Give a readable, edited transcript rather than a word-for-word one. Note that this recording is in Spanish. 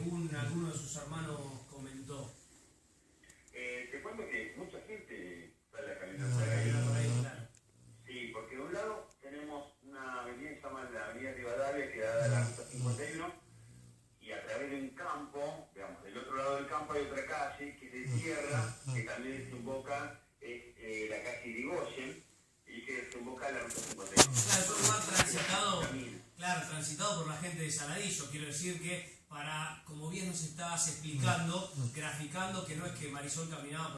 según alguno de sus hermanos comentó. Te cuento que mucha gente sale a caminar Por ahí, ahí. claro. Sí, porque de un lado tenemos una avenida que se llama la Avenida Rivadavia, que da a la Ruta 51, y a través de un campo, digamos, del otro lado del campo hay otra calle que es de tierra, que también desemboca, es la calle Irigoyen, y que desemboca en la Ruta 51. Claro, es un lugar transitado por la gente de Saladillo. Quiero decir que, como bien nos estabas explicando, graficando, que no es que Marisol caminaba